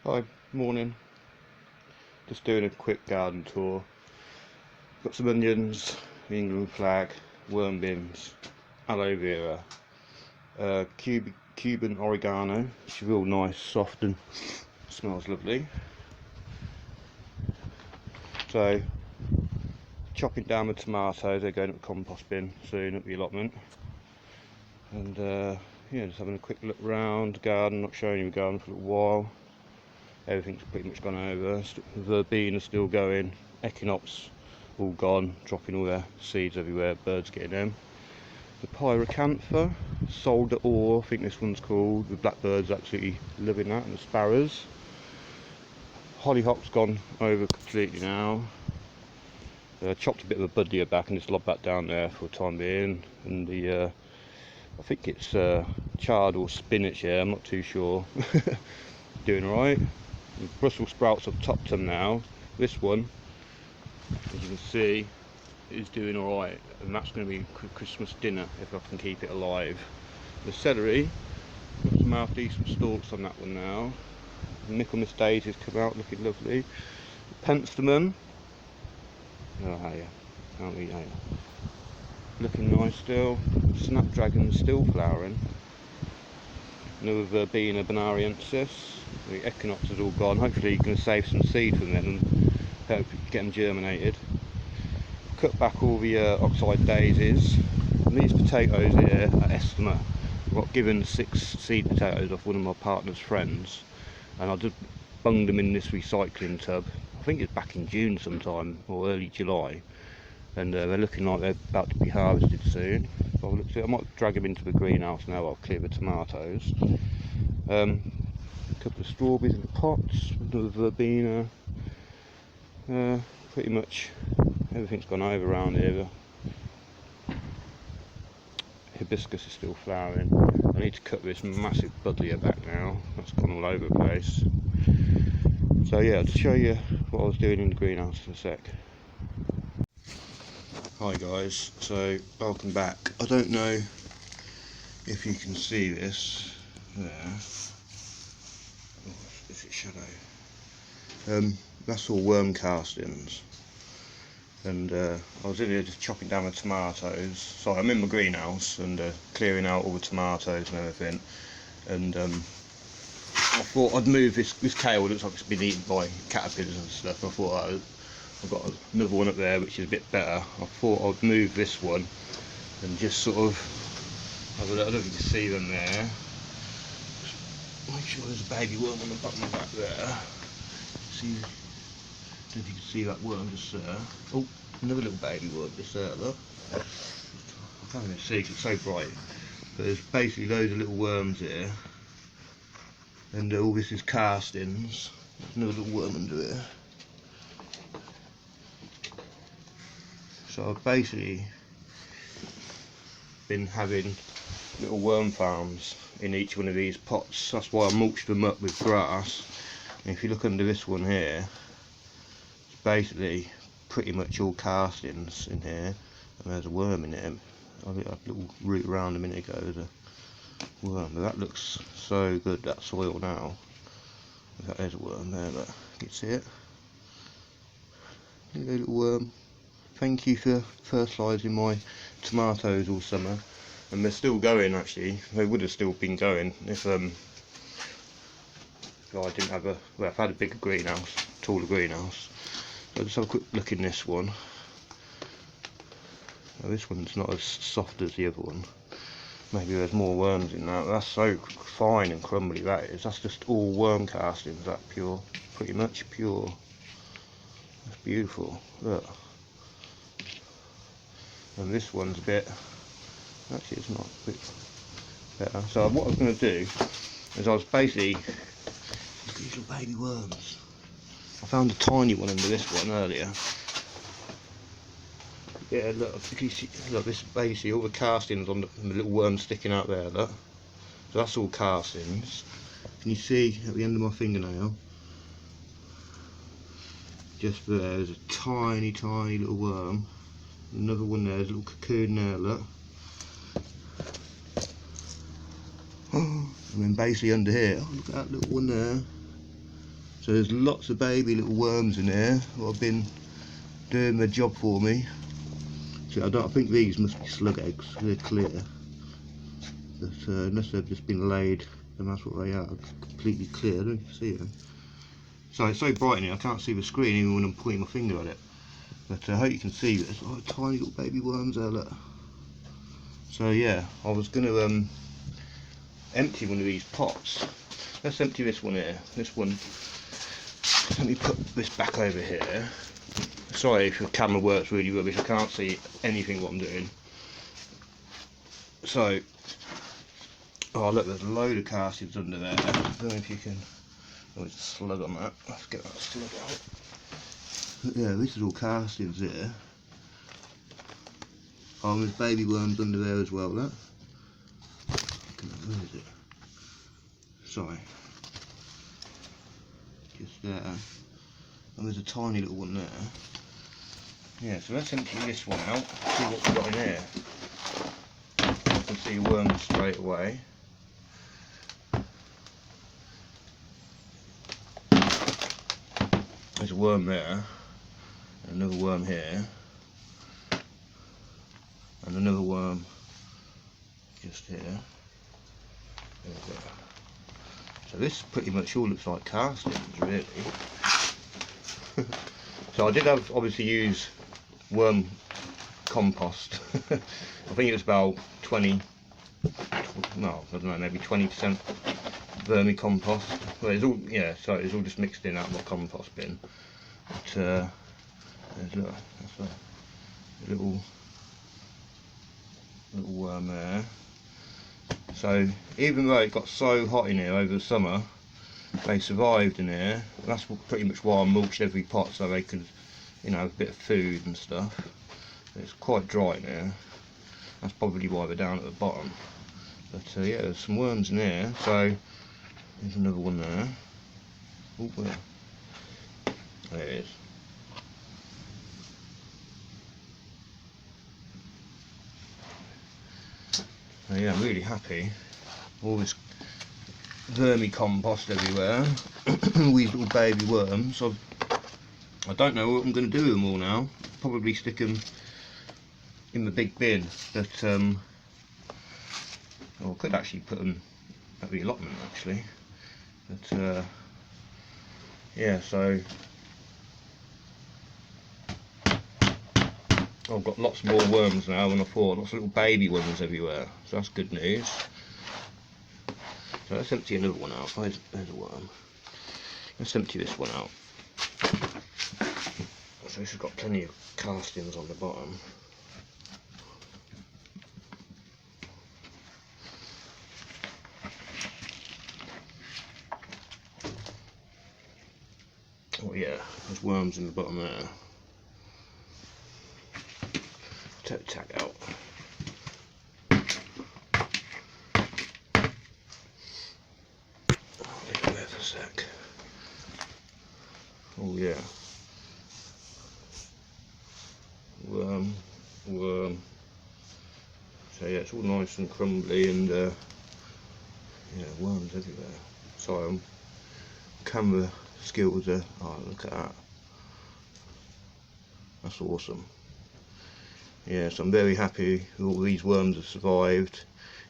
Hi, morning. Just doing a quick garden tour. Got some onions, the England flag, worm bins, aloe vera, Cuban oregano, which is real nice, soft and smells lovely. So, chopping down the tomatoes, they're going up the compost bin soon at the allotment. And yeah, just having a quick look around the garden, not showing you the garden for a little while. Everything's pretty much gone over. Verbena still going, echinopsis all gone, dropping all their seeds everywhere, birds getting them. The pyracantha, solder ore, I think this one's called, the blackbirds absolutely loving that, and the sparrows. Hollyhock's gone over completely now. Chopped a bit of a buddleia back and just lobbed that down there for the time being. And the I think it's chard or spinach here, I'm not too sure. Doing alright. Brussels sprouts have topped them now. This one, as you can see, is doing alright, and that's going to be Christmas dinner if I can keep it alive. The celery, got some half decent stalks on that one now. Michaelmas daisies come out looking lovely. Penstemon, oh yeah, can't eat that. Looking nice still. Snapdragon's still flowering. Another Verbena bonariensis. The echinopsis is all gone. Hopefully you can save some seed from them and hope you get them germinated. Cut back all the oxide daisies. And these potatoes here are Estima. I got given 6 seed potatoes off one of my partner's friends, and I just bunged them in this recycling tub. I think it's back in June sometime or early July, and they're looking like they're about to be harvested soon. So I might drag them into the greenhouse now. I'll clear the tomatoes. A couple of strawberries in the pots, another verbena. Pretty much everything's gone over around here. The hibiscus is still flowering. I need to cut this massive buddleia back now. That's gone all over the place. So yeah, I'll just show you what I was doing in the greenhouse in a sec. Hi guys, so welcome back. I don't know if you can see this there. Oh, is it shadow? That's all worm castings, and I was in here just chopping down the tomatoes. So I'm in my greenhouse and clearing out all the tomatoes and everything, and I thought I'd move this kale. Looks like it's been eaten by caterpillars and stuff. I thought I've got another one up there which is a bit better. I thought I'd move this one and just sort of, I don't know if you can see them there. Make sure there's a baby worm on the bottom of that there. See, I don't know if you can see that worm just there. Oh, another little baby worm just there, look. I can't even see because it's so bright. But there's basically loads of little worms here. And all this is castings. There's another little worm under here. So I've basically been having little worm farms in each one of these pots. That's why I mulched them up with grass. And if you look under this one here, it's basically pretty much all castings in here, and there's a worm in it. I did a little root around a minute ago, there's a worm, but that looks so good, that soil now. There's a worm there, but you can see it. Little worm. Thank you for fertilising my tomatoes all summer, and they're still going. Actually, they would have still been going if I didn't have I've had a bigger greenhouse, taller greenhouse. So just have a quick look in this one. Now, this one's not as soft as the other one. Maybe there's more worms in that. That's so fine and crumbly that is. That's just all worm castings. That pure, pretty much pure. That's beautiful. Look. And this one's a bit, actually it's not a bit better. So what I was going to do is I was basically, look at these little baby worms. I found a tiny one under this one earlier. Yeah, look, look, this basically all the castings on the little worm sticking out there, look. So that's all castings. Can you see at the end of my fingernail? Just there's a tiny little worm. Another one there, there's a little cocoon there, look. Oh, and then basically under here, oh, look at that little one there. So there's lots of baby little worms in there who have been doing their job for me. So I think these must be slug eggs, they're clear. But unless they've just been laid, then that's what they are, completely clear. I don't know if you can see them. So it's so bright in here I can't see the screen even when I'm pointing my finger at it. But I hope you can see there's like tiny little baby worms there, look. So yeah, I was going to empty one of these pots. Let's empty this one here. This one, let me put this back over here. Sorry if the camera works really rubbish, I can't see anything what I'm doing. So, oh look, there's a load of castings under there. I don't know if you can, oh there's a slug on that, let's get that slug out. But yeah, this is all castings here. Oh, there's baby worms under there as well, look. Where is it? Sorry. Just there. And there's a tiny little one there. Yeah, so let's empty this one out, see what we've got in here. You can see worms straight away. There's a worm there, and another worm here, and another worm just here. There we go. So this pretty much all looks like castings, really. So I did have obviously use worm compost. I think it was about 20, no, I don't know, maybe 20% vermicompost. Well, it's all, yeah, so it's all just mixed in out of my compost bin. But there's that's a little worm there. So even though it got so hot in here over the summer, they survived in here. That's pretty much why I mulched every pot, so they could, you know, have a bit of food and stuff. It's quite dry in here. That's probably why they're down at the bottom. But yeah, there's some worms in here. So there's another one there. Oh, where? There it is. So yeah, I'm really happy. All this vermicompost everywhere. These little baby worms. I don't know what I'm going to do with them all now. Probably stick them in the big bin. But well, I could actually put them at the allotment actually. But yeah, so I've got lots more worms now than I thought. Lots of little baby ones everywhere. So that's good news. So let's empty another one out. There's a worm. Let's empty this one out. So this has got plenty of castings on the bottom. Oh yeah, there's worms in the bottom there. Take the tag out. Leave it there for a sec. Oh yeah. Worm. So yeah, it's all nice and crumbly and yeah, worms everywhere. Sorry, camera skills are, oh look at that. That's awesome. Yes, I'm very happy all these worms have survived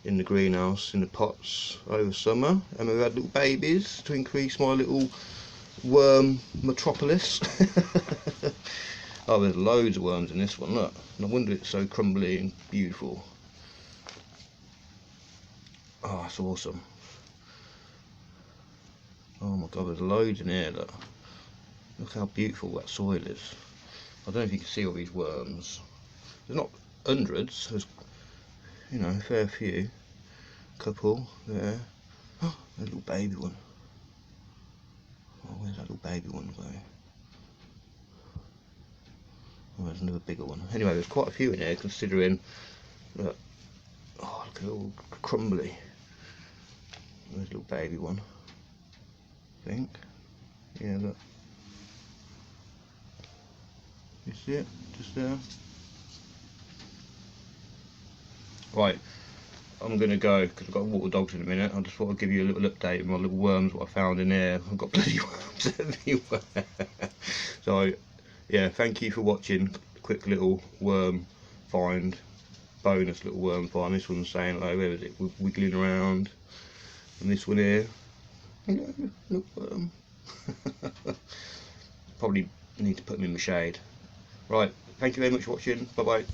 in the greenhouse, in the pots over summer, and we've had little babies to increase my little worm metropolis. Oh, there's loads of worms in this one, look. No wonder it's so crumbly and beautiful. Oh, that's awesome. Oh my god, there's loads in here, look. Look how beautiful that soil is. I don't know if you can see all these worms. There's not hundreds, there's, you know, a fair few. Couple there. Oh, a little baby one. Oh, where's that little baby one going? Oh, there's another bigger one. Anyway, there's quite a few in here considering, look, oh, look at all crumbly. There's a little baby one, I think. Yeah, look. You see it? Just there. Right, I'm going to go because I've got to walk the dogs in a minute. I just thought I'd give you a little update of my little worms, what I found in there. I've got bloody worms everywhere. So, yeah, thank you for watching. Quick little worm find, bonus little worm find. This one's saying, like, where is it? Wiggling around. And this one here, hello, little worm. Probably need to put them in the shade. Right, thank you very much for watching. Bye bye.